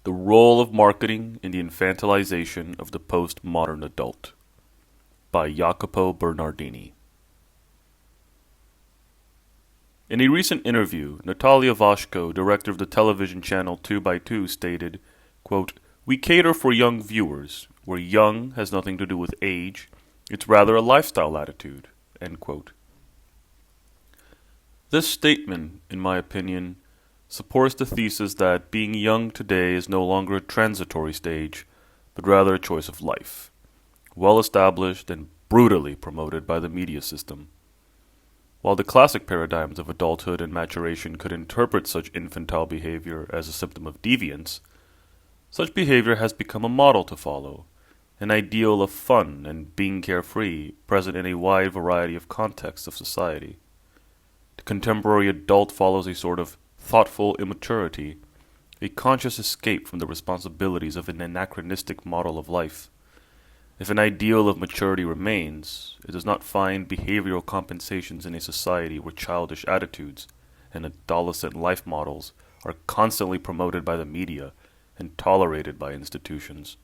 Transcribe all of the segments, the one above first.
The Role of Marketing in the Infantilization of the Postmodern Adult by Jacopo Bernardini. In a recent interview, Natalia Vashko, director of the television channel 2x2, stated, quote, "We cater for young viewers, where young has nothing to do with age, it's rather a lifestyle attitude." End quote. This statement, in my opinion, supports the thesis that being young today is no longer a transitory stage, but rather a choice of life, well established and brutally promoted by the media system. While the classic paradigms of adulthood and maturation could interpret such infantile behavior as a symptom of deviance, such behavior has become a model to follow, an ideal of fun and being carefree, present in a wide variety of contexts of society. The contemporary adult follows a sort of thoughtful immaturity, a conscious escape from the responsibilities of an anachronistic model of life. If an ideal of maturity remains, it does not find behavioral compensations in a society where childish attitudes and adolescent life models are constantly promoted by the media and tolerated by institutions.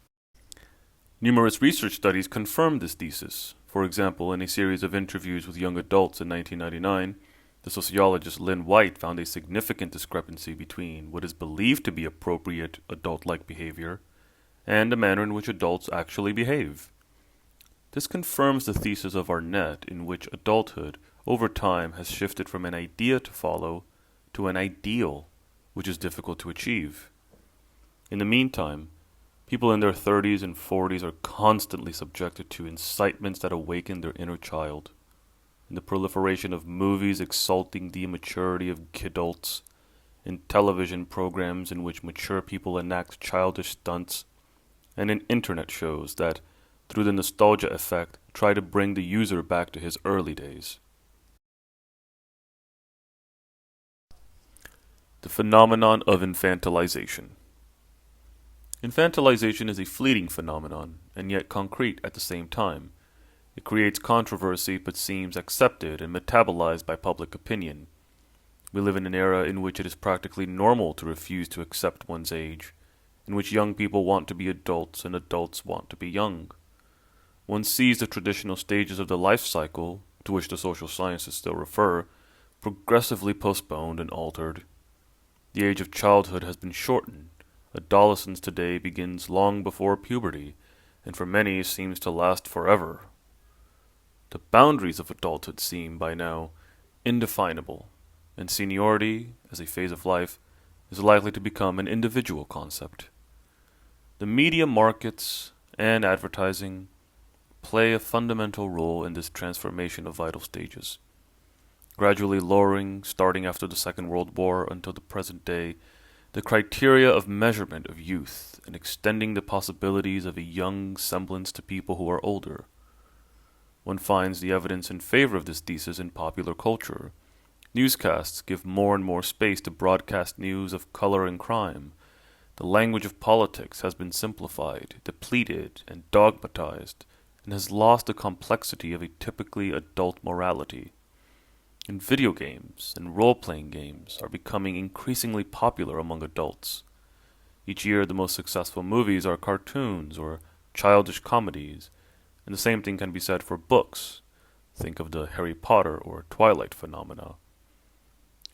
Numerous research studies confirm this thesis. For example, in a series of interviews with young adults in 1999, the sociologist Lynn White found a significant discrepancy between what is believed to be appropriate adult-like behavior and the manner in which adults actually behave. This confirms the thesis of Arnett, in which adulthood, over time, has shifted from an idea to follow to an ideal, which is difficult to achieve. In the meantime, people in their 30s and 40s are constantly subjected to incitements that awaken their inner child. In the proliferation of movies exalting the immaturity of kidults, in television programs in which mature people enact childish stunts, and in internet shows that, through the nostalgia effect, try to bring the user back to his early days. The Phenomenon of Infantilization. Infantilization is a fleeting phenomenon, and yet concrete at the same time. It creates controversy but seems accepted and metabolized by public opinion. We live in an era in which it is practically normal to refuse to accept one's age, in which young people want to be adults and adults want to be young. One sees the traditional stages of the life cycle, to which the social sciences still refer, progressively postponed and altered. The age of childhood has been shortened. Adolescence today begins long before puberty, and for many seems to last forever. The boundaries of adulthood seem, by now, indefinable, and seniority, as a phase of life, is likely to become an individual concept. The media markets and advertising play a fundamental role in this transformation of vital stages, gradually lowering, starting after the Second World War until the present day, the criteria of measurement of youth and extending the possibilities of a young semblance to people who are older. One finds the evidence in favor of this thesis in popular culture. Newscasts give more and more space to broadcast news of color and crime. The language of politics has been simplified, depleted, and dogmatized, and has lost the complexity of a typically adult morality. And video games and role-playing games are becoming increasingly popular among adults. Each year, the most successful movies are cartoons or childish comedies, and the same thing can be said for books. Think of the Harry Potter or Twilight phenomena.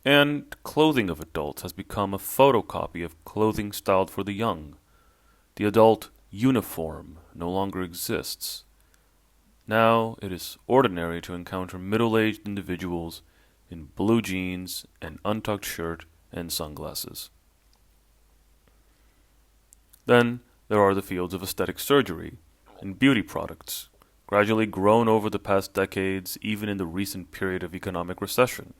And clothing of adults has become a photocopy of clothing styled for the young. The adult uniform no longer exists. Now it is ordinary to encounter middle-aged individuals in blue jeans, an untucked shirt, and sunglasses. Then there are the fields of aesthetic surgery and beauty products, gradually grown over the past decades, even in the recent period of economic recession.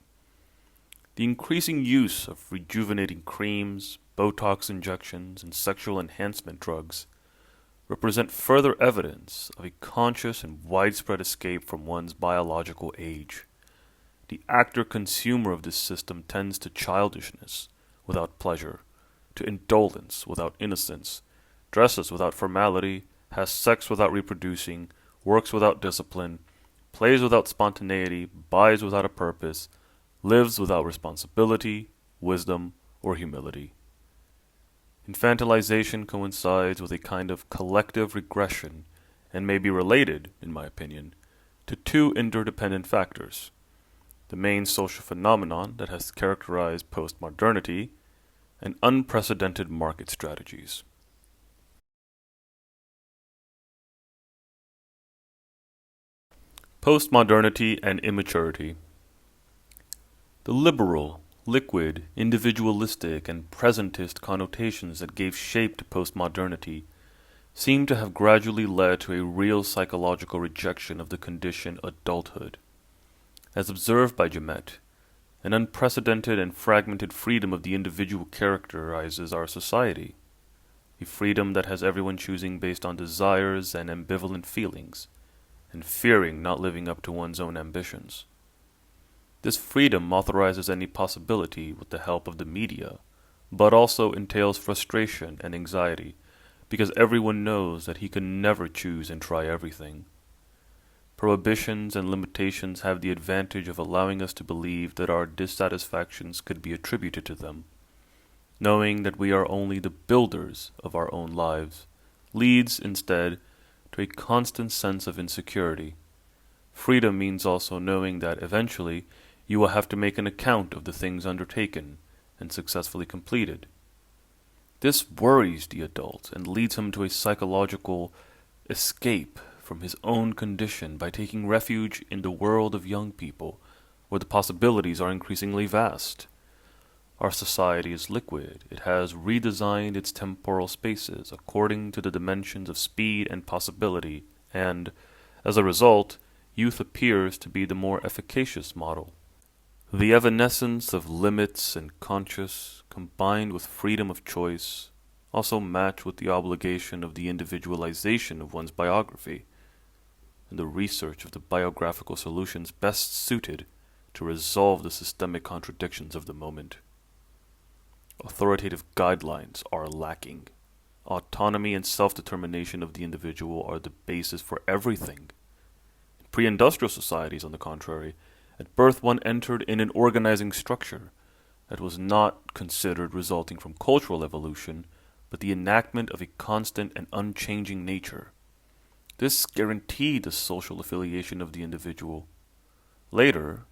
The increasing use of rejuvenating creams, Botox injections, and sexual enhancement drugs represent further evidence of a conscious and widespread escape from one's biological age. The actor-consumer of this system tends to childishness without pleasure, to indolence without innocence, dresses without formality, has sex without reproducing, works without discipline, plays without spontaneity, buys without a purpose, lives without responsibility, wisdom, or humility. Infantilization coincides with a kind of collective regression and may be related, in my opinion, to two interdependent factors: the main social phenomenon that has characterized postmodernity and unprecedented market strategies. Postmodernity and Immaturity. The liberal, liquid, individualistic, and presentist connotations that gave shape to postmodernity seem to have gradually led to a real psychological rejection of the condition adulthood. As observed by Jamet, an unprecedented and fragmented freedom of the individual characterizes our society, a freedom that has everyone choosing based on desires and ambivalent feelings, and fearing not living up to one's own ambitions. This freedom authorizes any possibility with the help of the media, but also entails frustration and anxiety, because everyone knows that he can never choose and try everything. Prohibitions and limitations have the advantage of allowing us to believe that our dissatisfactions could be attributed to them. Knowing that we are only the builders of our own lives leads, instead, to a constant sense of insecurity. Freedom means also knowing that eventually you will have to make an account of the things undertaken and successfully completed. This worries the adult and leads him to a psychological escape from his own condition by taking refuge in the world of young people, where the possibilities are increasingly vast. Our society is liquid. It has redesigned its temporal spaces according to the dimensions of speed and possibility, and, as a result, youth appears to be the more efficacious model. The evanescence of limits and conscience, combined with freedom of choice, also match with the obligation of the individualization of one's biography, and the research of the biographical solutions best suited to resolve the systemic contradictions of the moment. Authoritative guidelines are lacking. Autonomy and self-determination of the individual are the basis for everything. In pre-industrial societies, on the contrary, at birth one entered in an organizing structure that was not considered resulting from cultural evolution, but the enactment of a constant and unchanging nature. This guaranteed the social affiliation of the individual. Later,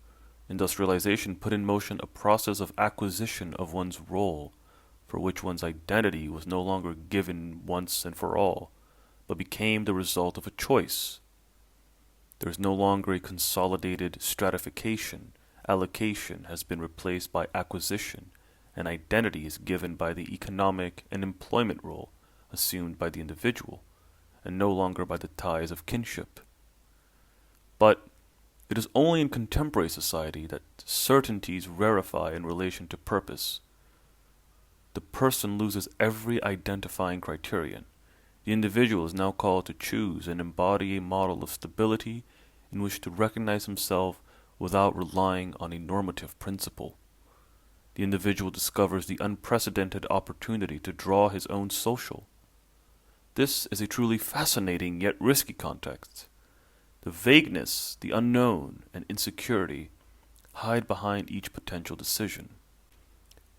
industrialization put in motion a process of acquisition of one's role, for which one's identity was no longer given once and for all, but became the result of a choice. There is no longer a consolidated stratification. Allocation has been replaced by acquisition, and identity is given by the economic and employment role assumed by the individual, and no longer by the ties of kinship. But it is only in contemporary society that certainties rarefy in relation to purpose. The person loses every identifying criterion. The individual is now called to choose and embody a model of stability in which to recognize himself without relying on a normative principle. The individual discovers the unprecedented opportunity to draw his own social. This is a truly fascinating yet risky context. The vagueness, the unknown, and insecurity hide behind each potential decision.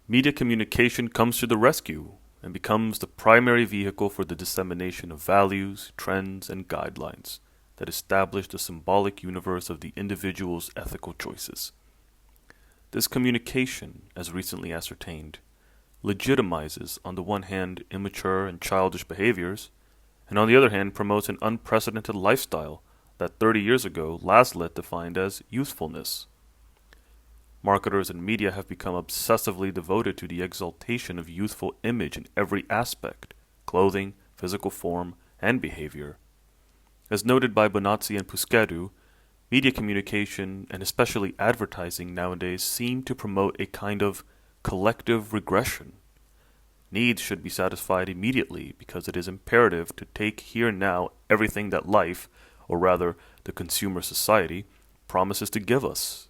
Media communication comes to the rescue and becomes the primary vehicle for the dissemination of values, trends, and guidelines that establish the symbolic universe of the individual's ethical choices. This communication, as recently ascertained, legitimizes, on the one hand, immature and childish behaviors, and on the other hand, promotes an unprecedented lifestyle that 30 years ago Laszlo defined as youthfulness. Marketers and media have become obsessively devoted to the exaltation of youthful image in every aspect: clothing, physical form, and behavior. As noted by Bonazzi and Puskedu, media communication, and especially advertising nowadays, seem to promote a kind of collective regression. Needs should be satisfied immediately because it is imperative to take here and now everything that life, or rather the consumer society, promises to give us.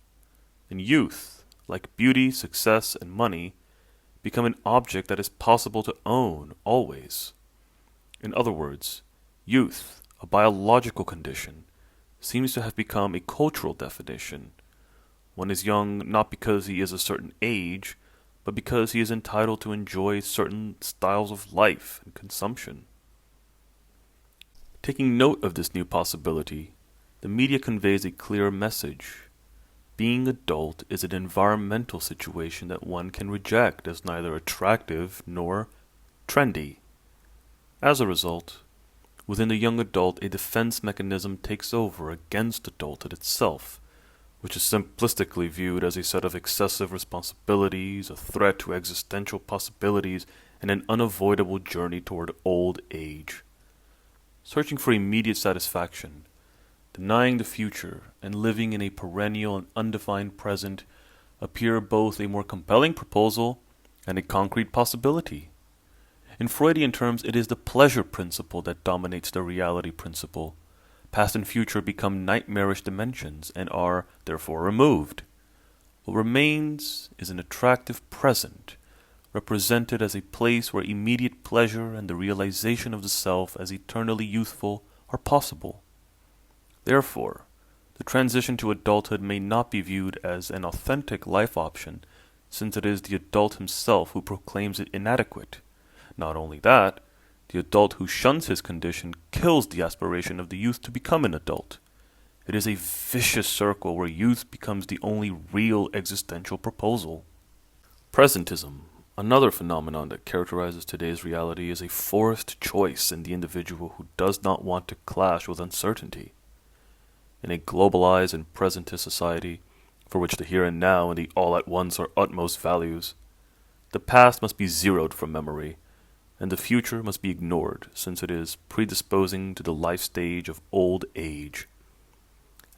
And youth, like beauty, success, and money, become an object that is possible to own always. In other words, youth, a biological condition, seems to have become a cultural definition. One is young not because he is a certain age, but because he is entitled to enjoy certain styles of life and consumption. Taking note of this new possibility, the media conveys a clear message. Being adult is an environmental situation that one can reject as neither attractive nor trendy. As a result, within the young adult, a defense mechanism takes over against adulthood itself, which is simplistically viewed as a set of excessive responsibilities, a threat to existential possibilities, and an unavoidable journey toward old age. Searching for immediate satisfaction, denying the future, and living in a perennial and undefined present appear both a more compelling proposal and a concrete possibility. In Freudian terms, it is the pleasure principle that dominates the reality principle. Past and future become nightmarish dimensions and are, therefore, removed. What remains is an attractive present, represented as a place where immediate pleasure and the realization of the self as eternally youthful are possible. Therefore, the transition to adulthood may not be viewed as an authentic life option, since it is the adult himself who proclaims it inadequate. Not only that, the adult who shuns his condition kills the aspiration of the youth to become an adult. It is a vicious circle where youth becomes the only real existential proposal. Presentism, another phenomenon that characterizes today's reality, is a forced choice in the individual who does not want to clash with uncertainty. In a globalized and presentist society, for which the here and now and the all at once are utmost values, the past must be zeroed from memory, and the future must be ignored, since it is predisposing to the life stage of old age.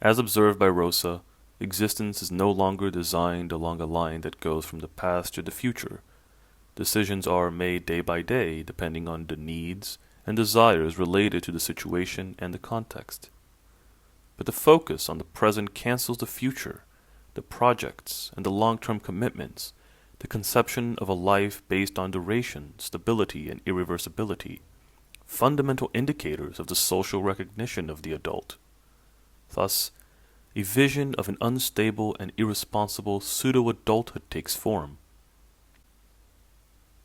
As observed by Rosa, existence is no longer designed along a line that goes from the past to the future. Decisions are made day by day, depending on the needs and desires related to the situation and the context. But the focus on the present cancels the future, the projects, and the long-term commitments, the conception of a life based on duration, stability, and irreversibility, fundamental indicators of the social recognition of the adult. Thus, a vision of an unstable and irresponsible pseudo-adulthood takes form.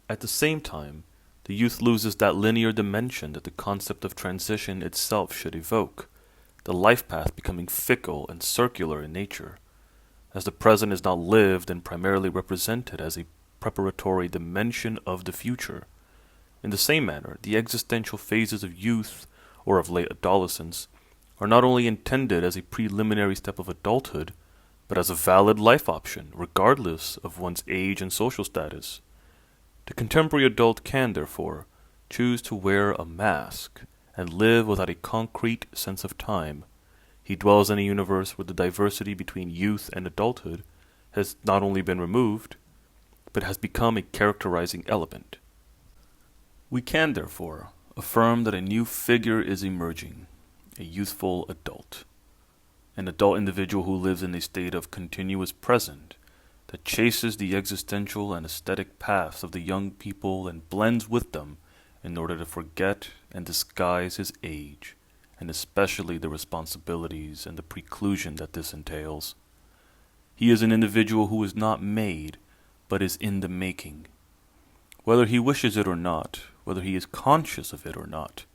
At the same time, the youth loses that linear dimension that the concept of transition itself should evoke, the life path becoming fickle and circular in nature, as the present is now lived and primarily represented as a preparatory dimension of the future. In the same manner, the existential phases of youth or of late adolescence are not only intended as a preliminary step of adulthood, but as a valid life option, regardless of one's age and social status. The contemporary adult can, therefore, choose to wear a mask and live without a concrete sense of time. He dwells in a universe where the diversity between youth and adulthood has not only been removed, but has become a characterizing element. We can, therefore, affirm that a new figure is emerging, a youthful adult, an adult individual who lives in a state of continuous present, that chases the existential and aesthetic paths of the young people and blends with them in order to forget and disguise his age, and especially the responsibilities and the preclusion that this entails. He is an individual who is not made, but is in the making. Whether he wishes it or not, whether he is conscious of it or not,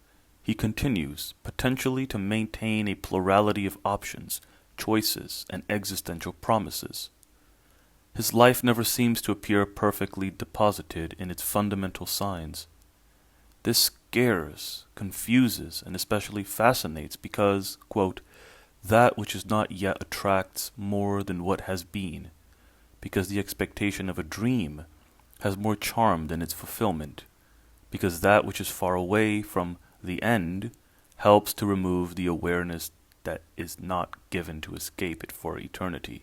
he continues, potentially, to maintain a plurality of options, choices, and existential promises. His life never seems to appear perfectly deposited in its fundamental signs. This scares, confuses, and especially fascinates because, quote, that which is not yet attracts more than what has been, because the expectation of a dream has more charm than its fulfillment, because that which is far away from the end helps to remove the awareness that is not given to escape it for eternity.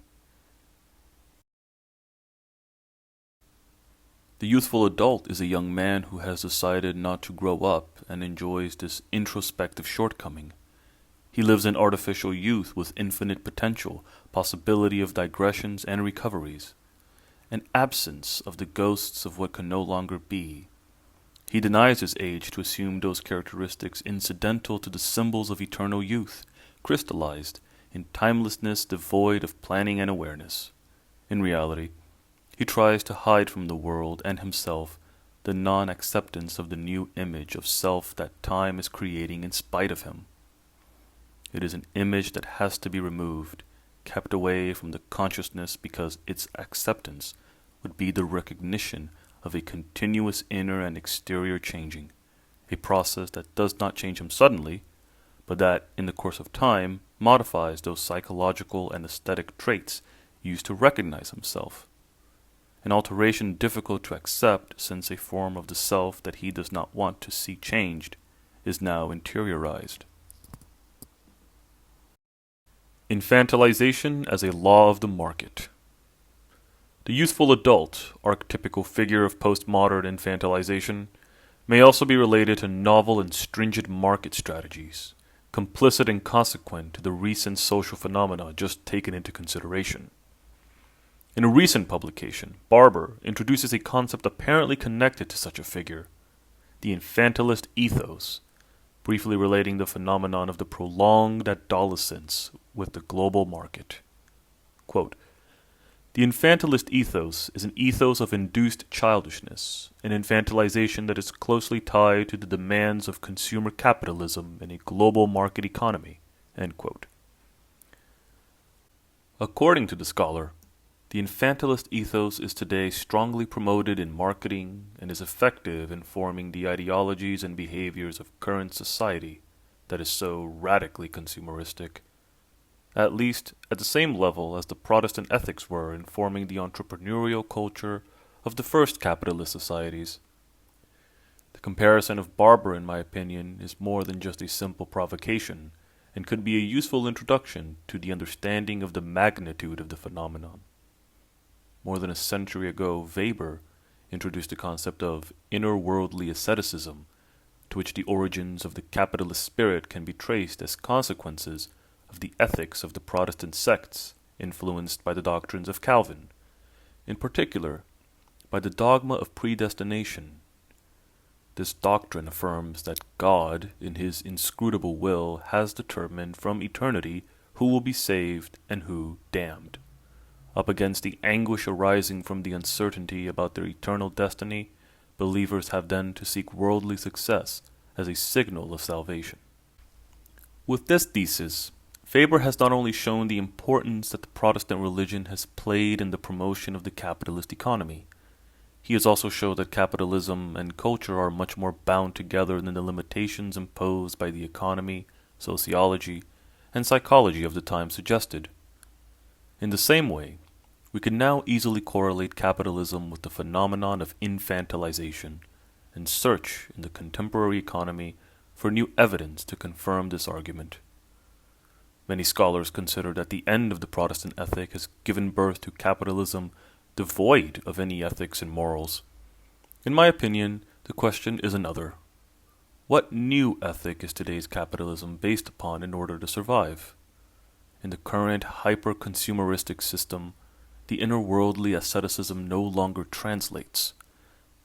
The youthful adult is a young man who has decided not to grow up and enjoys this introspective shortcoming. He lives in artificial youth with infinite potential, possibility of digressions and recoveries, an absence of the ghosts of what can no longer be. He denies his age to assume those characteristics incidental to the symbols of eternal youth, crystallized in timelessness devoid of planning and awareness. In reality, He tries to hide from the world and himself the non-acceptance of the new image of self that time is creating in spite of him. It is an image that has to be removed, kept away from the consciousness because its acceptance would be the recognition of a continuous inner and exterior changing, a process that does not change him suddenly, but that, in the course of time, modifies those psychological and aesthetic traits used to recognize himself. An alteration difficult to accept since a form of the self that he does not want to see changed is now interiorized. Infantilization as a law of the market. The youthful adult, archetypical figure of postmodern infantilization, may also be related to novel and stringent market strategies, complicit and consequent to the recent social phenomena just taken into consideration. In a recent publication, Barber introduces a concept apparently connected to such a figure, the infantilist ethos, briefly relating the phenomenon of the prolonged adolescence with the global market. Quote, "The infantilist ethos is an ethos of induced childishness, an infantilization that is closely tied to the demands of consumer capitalism in a global market economy." End quote. According to the scholar, the infantilist ethos is today strongly promoted in marketing and is effective in forming the ideologies and behaviors of current society that is so radically consumeristic, at least at the same level as the Protestant ethics were in forming the entrepreneurial culture of the first capitalist societies. The comparison of Barber, in my opinion, is more than just a simple provocation and could be a useful introduction to the understanding of the magnitude of the phenomenon. More than a century ago, Weber introduced the concept of inner-worldly asceticism, to which the origins of the capitalist spirit can be traced as consequences of the ethics of the Protestant sects influenced by the doctrines of Calvin, in particular by the dogma of predestination. This doctrine affirms that God, in his inscrutable will, has determined from eternity who will be saved and who damned. Up against the anguish arising from the uncertainty about their eternal destiny, believers have then to seek worldly success as a signal of salvation. With this thesis, Weber has not only shown the importance that the Protestant religion has played in the promotion of the capitalist economy, he has also shown that capitalism and culture are much more bound together than the limitations imposed by the economy, sociology, and psychology of the time suggested. In the same way, we can now easily correlate capitalism with the phenomenon of infantilization and search in the contemporary economy for new evidence to confirm this argument. Many scholars consider that the end of the Protestant ethic has given birth to capitalism devoid of any ethics and morals. In my opinion, the question is another. What new ethic is today's capitalism based upon in order to survive? In the current hyper-consumeristic system, the inner-worldly asceticism no longer translates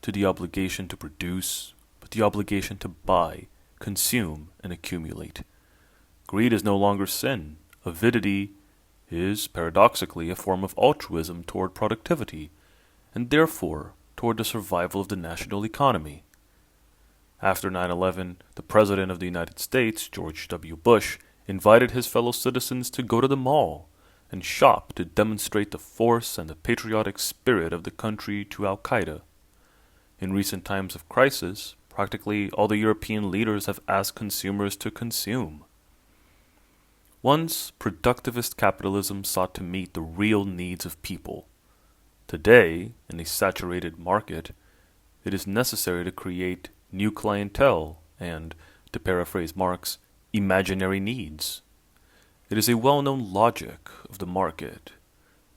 to the obligation to produce, but the obligation to buy, consume, and accumulate. Greed is no longer sin. Avidity is, paradoxically, a form of altruism toward productivity, and therefore toward the survival of the national economy. After 9/11, the President of the United States, George W. Bush, invited his fellow citizens to go to the mall and shop to demonstrate the force and the patriotic spirit of the country to Al-Qaeda. In recent times of crisis, practically all the European leaders have asked consumers to consume. Once, productivist capitalism sought to meet the real needs of people. Today, in a saturated market, it is necessary to create new clientele and, to paraphrase Marx, imaginary needs. It is a well-known logic of the market.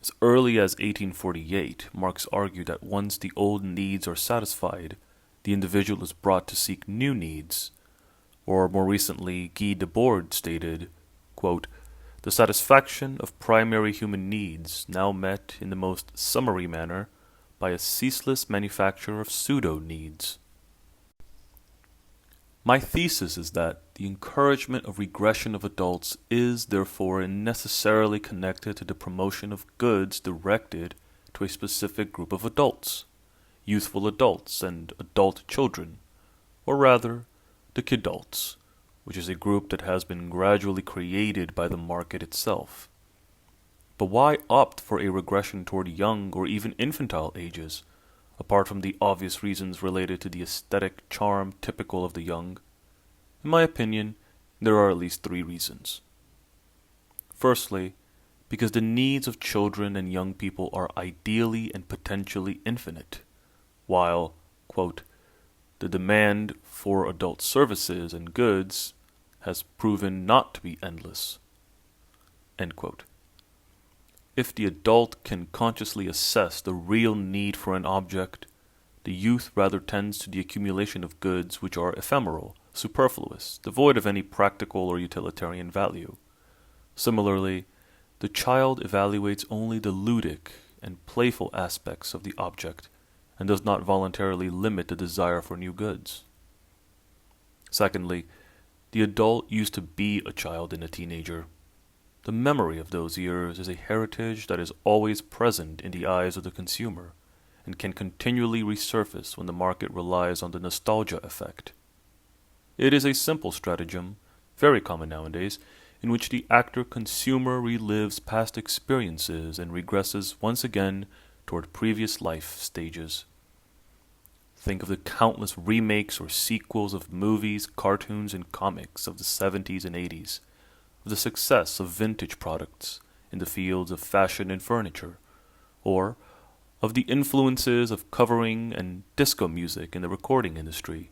As early as 1848, Marx argued that once the old needs are satisfied, the individual is brought to seek new needs. Or more recently, Guy Debord stated, quote, "The satisfaction of primary human needs now met in the most summary manner by a ceaseless manufacture of pseudo-needs." My thesis is that the encouragement of regression of adults is therefore necessarily connected to the promotion of goods directed to a specific group of adults, youthful adults and adult children, or rather, the kidults, which is a group that has been gradually created by the market itself. But why opt for a regression toward young or even infantile ages, apart from the obvious reasons related to the aesthetic charm typical of the young? In my opinion, there are at least three reasons. Firstly, because the needs of children and young people are ideally and potentially infinite, while, quote, the demand for adult services and goods has proven not to be endless, end quote. If the adult can consciously assess the real need for an object, the youth rather tends to the accumulation of goods which are ephemeral, superfluous, devoid of any practical or utilitarian value. Similarly, the child evaluates only the ludic and playful aspects of the object and does not voluntarily limit the desire for new goods. Secondly, the adult used to be a child and a teenager. The memory of those years is a heritage that is always present in the eyes of the consumer and can continually resurface when the market relies on the nostalgia effect. It is a simple stratagem, very common nowadays, in which the actor-consumer relives past experiences and regresses once again toward previous life stages. Think of the countless remakes or sequels of movies, cartoons, and comics of the 70s and 80s, of the success of vintage products in the fields of fashion and furniture, or of the influences of covering and disco music in the recording industry.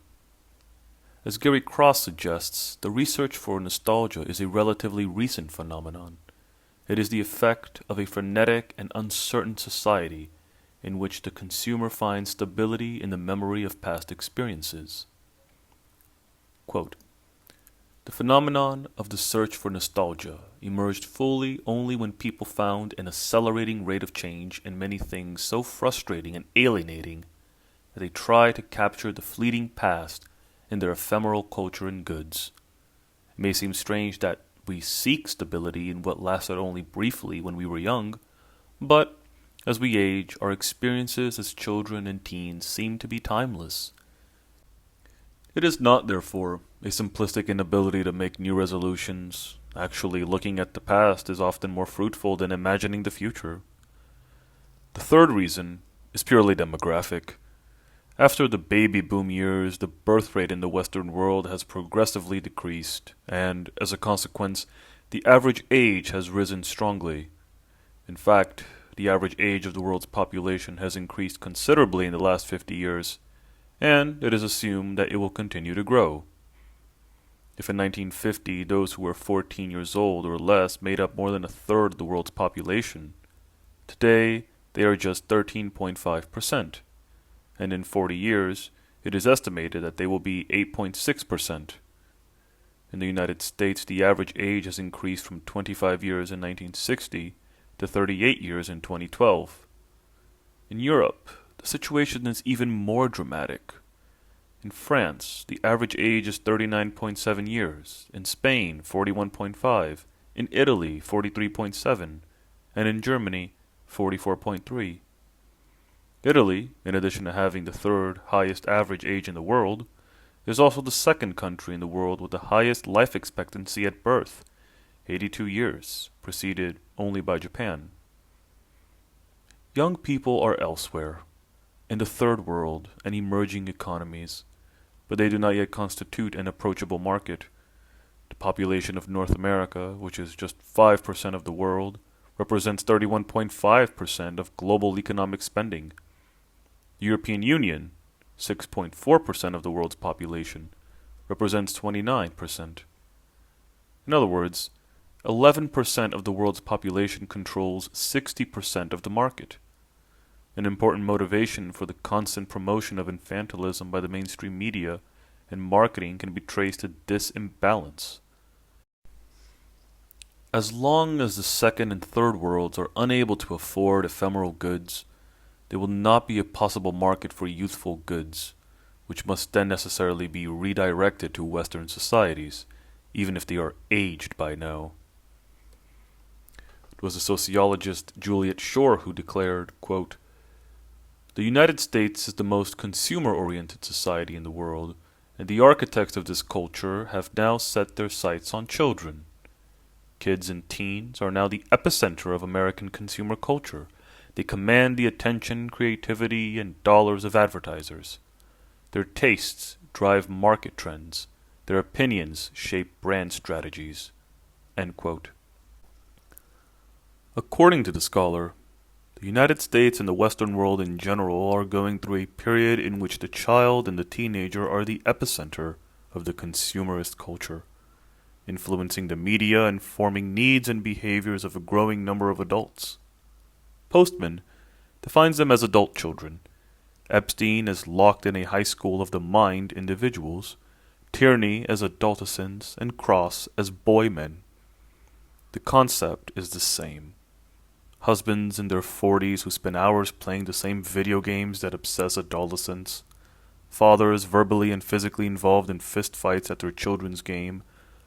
As Gary Cross suggests, the research for nostalgia is a relatively recent phenomenon. It is the effect of a frenetic and uncertain society in which the consumer finds stability in the memory of past experiences. Quote, the phenomenon of the search for nostalgia emerged fully only when people found an accelerating rate of change in many things so frustrating and alienating that they try to capture the fleeting past in their ephemeral culture and goods. It may seem strange that we seek stability in what lasted only briefly when we were young, but as we age, our experiences as children and teens seem to be timeless. It is not, therefore, a simplistic inability to make new resolutions. Actually, looking at the past is often more fruitful than imagining the future. The third reason is purely demographic. After the baby boom years, the birth rate in the Western world has progressively decreased, and, as a consequence, the average age has risen strongly. In fact, the average age of the world's population has increased considerably in the last 50 years, and it is assumed that it will continue to grow. If in 1950 those who were 14 years old or less made up more than a third of the world's population, today they are just 13.5%. And in 40 years, it is estimated that they will be 8.6%. In the United States, the average age has increased from 25 years in 1960 to 38 years in 2012. In Europe, the situation is even more dramatic. In France, the average age is 39.7 years, in Spain, 41.5, in Italy, 43.7, and in Germany, 44.3. Italy, in addition to having the third highest average age in the world, is also the second country in the world with the highest life expectancy at birth, 82 years, preceded only by Japan. Young people are elsewhere, in the third world and emerging economies, but they do not yet constitute an approachable market. The population of North America, which is just 5% of the world, represents 31.5% of global economic spending. The European Union, 6.4% of the world's population, represents 29%. In other words, 11% of the world's population controls 60% of the market. An important motivation for the constant promotion of infantilism by the mainstream media and marketing can be traced to this imbalance. As long as the second and third worlds are unable to afford ephemeral goods, there will not be a possible market for youthful goods, which must then necessarily be redirected to Western societies, even if they are aged by now. It was the sociologist Juliet Shore who declared, quote, "The United States is the most consumer-oriented society in the world, and the architects of this culture have now set their sights on children. Kids and teens are now the epicenter of American consumer culture. They command the attention, creativity, and dollars of advertisers. Their tastes drive market trends. Their opinions shape brand strategies." End quote. According to the scholar, the United States and the Western world in general are going through a period in which the child and the teenager are the epicenter of the consumerist culture, influencing the media and forming needs and behaviors of a growing number of adults. Postman defines them as adult children, Epstein as locked in a high school of the mind individuals, Tierney as adolescents, and Cross as boy men. The concept is the same. Husbands in their 40s who spend hours playing the same video games that obsess adolescents, fathers verbally and physically involved in fistfights at their children's game,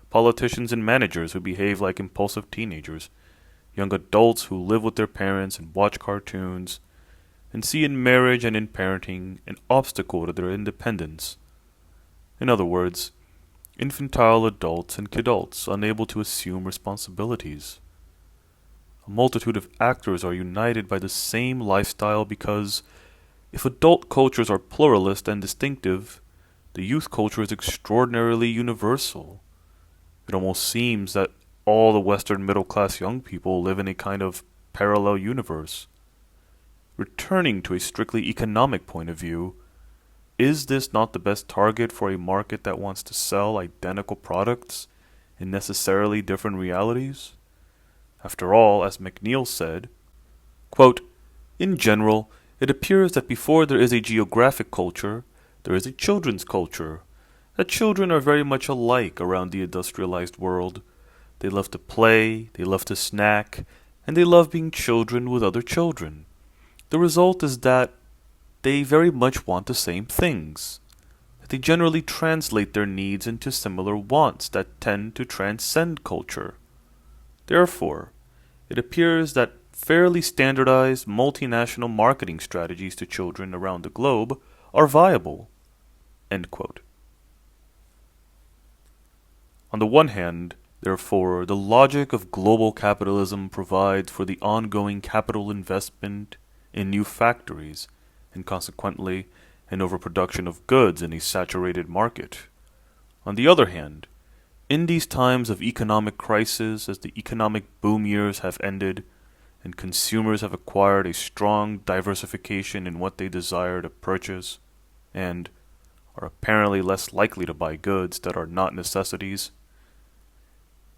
politicians and managers who behave like impulsive teenagers, young adults who live with their parents and watch cartoons, and see in marriage and in parenting an obstacle to their independence. In other words, infantile adults and kidults unable to assume responsibilities. A multitude of actors are united by the same lifestyle because, if adult cultures are pluralist and distinctive, the youth culture is extraordinarily universal. It almost seems that all the Western middle-class young people live in a kind of parallel universe. Returning to a strictly economic point of view, is this not the best target for a market that wants to sell identical products in necessarily different realities? After all, as McNeill said, quote, "In general, it appears that before there is a geographic culture, there is a children's culture, that children are very much alike around the industrialized world. They love to play, they love to snack, and they love being children with other children. The result is that they very much want the same things, that they generally translate their needs into similar wants that tend to transcend culture. Therefore, it appears that fairly standardized multinational marketing strategies to children around the globe are viable." End quote. On the one hand, therefore, the logic of global capitalism provides for the ongoing capital investment in new factories, and consequently, an overproduction of goods in a saturated market. On the other hand, in these times of economic crisis, as the economic boom years have ended, and consumers have acquired a strong diversification in what they desire to purchase, and are apparently less likely to buy goods that are not necessities,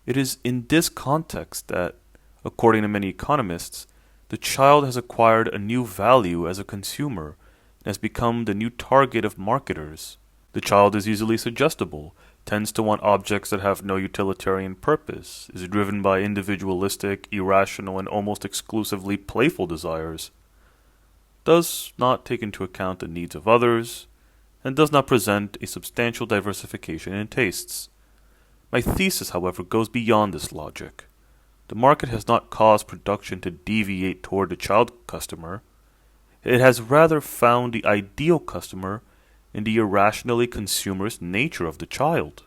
it is in this context that, according to many economists, the child has acquired a new value as a consumer and has become the new target of marketers. The child is easily suggestible, tends to want objects that have no utilitarian purpose, is driven by individualistic, irrational, and almost exclusively playful desires, does not take into account the needs of others, and does not present a substantial diversification in tastes. My thesis, however, goes beyond this logic. The market has not caused production to deviate toward the child customer. It has rather found the ideal customer in the irrationally consumerist nature of the child.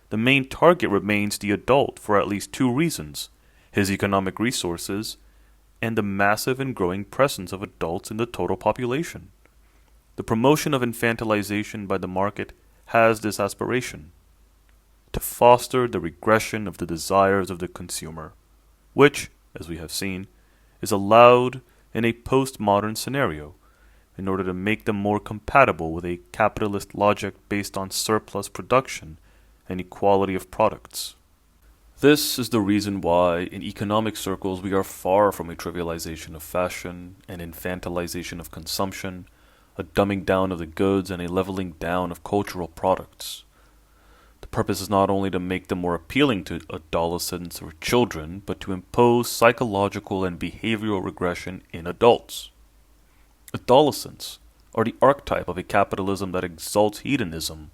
The main target remains the adult for at least two reasons: his economic resources and the massive and growing presence of adults in the total population. The promotion of infantilization by the market has this aspiration: to foster the regression of the desires of the consumer, which, as we have seen, is allowed in a postmodern scenario, in order to make them more compatible with a capitalist logic based on surplus production and equality of products. This is the reason why, in economic circles, we are far from a trivialization of fashion, an infantilization of consumption, a dumbing down of the goods, and a leveling down of cultural products. The purpose is not only to make them more appealing to adolescents or children, but to impose psychological and behavioral regression in adults. Adolescents are the archetype of a capitalism that exalts hedonism,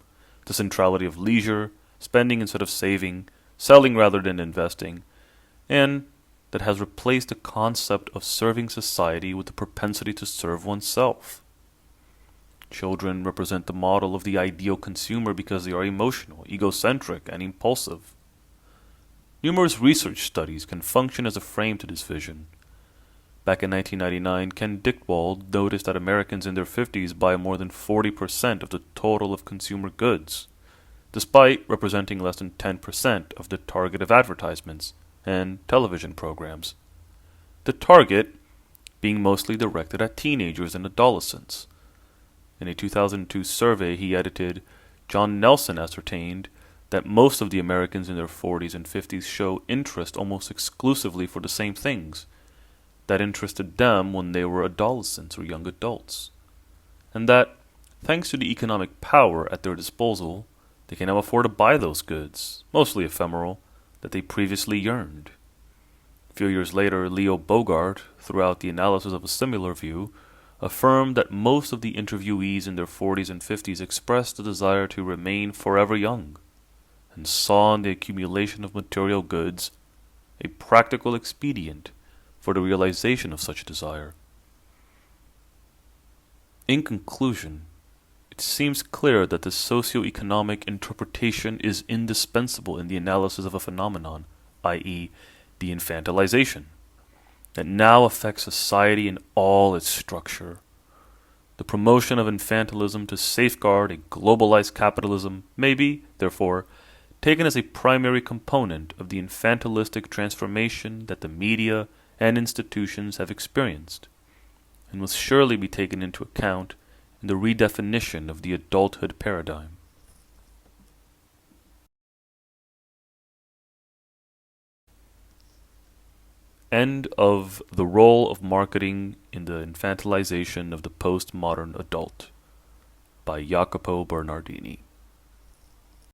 the centrality of leisure, spending instead of saving, selling rather than investing, and that has replaced the concept of serving society with the propensity to serve oneself. Children represent the model of the ideal consumer because they are emotional, egocentric, and impulsive. Numerous research studies can function as a frame to this vision. Back in 1999, Ken Dickwald noticed that Americans in their 50s buy more than 40% of the total of consumer goods, despite representing less than 10% of the target of advertisements and television programs. The target being mostly directed at teenagers and adolescents. In a 2002 survey he edited, John Nelson ascertained that most of the Americans in their 40s and 50s show interest almost exclusively for the same things that interested them when they were adolescents or young adults, and that, thanks to the economic power at their disposal, they can now afford to buy those goods, mostly ephemeral, that they previously yearned. A few years later, Leo Bogart, throughout the analysis of a similar view, affirmed that most of the interviewees in their 40s and 50s expressed a desire to remain forever young, and saw in the accumulation of material goods a practical expedient for the realization of such desire. In conclusion, it seems clear that the socio-economic interpretation is indispensable in the analysis of a phenomenon, i.e., the infantilization, that now affects society in all its structure. The promotion of infantilism to safeguard a globalized capitalism may be, therefore, taken as a primary component of the infantilistic transformation that the media and institutions have experienced, and must surely be taken into account in the redefinition of the adulthood paradigm. End of The Role of Marketing in the Infantilization of the Postmodern Adult by Jacopo Bernardini.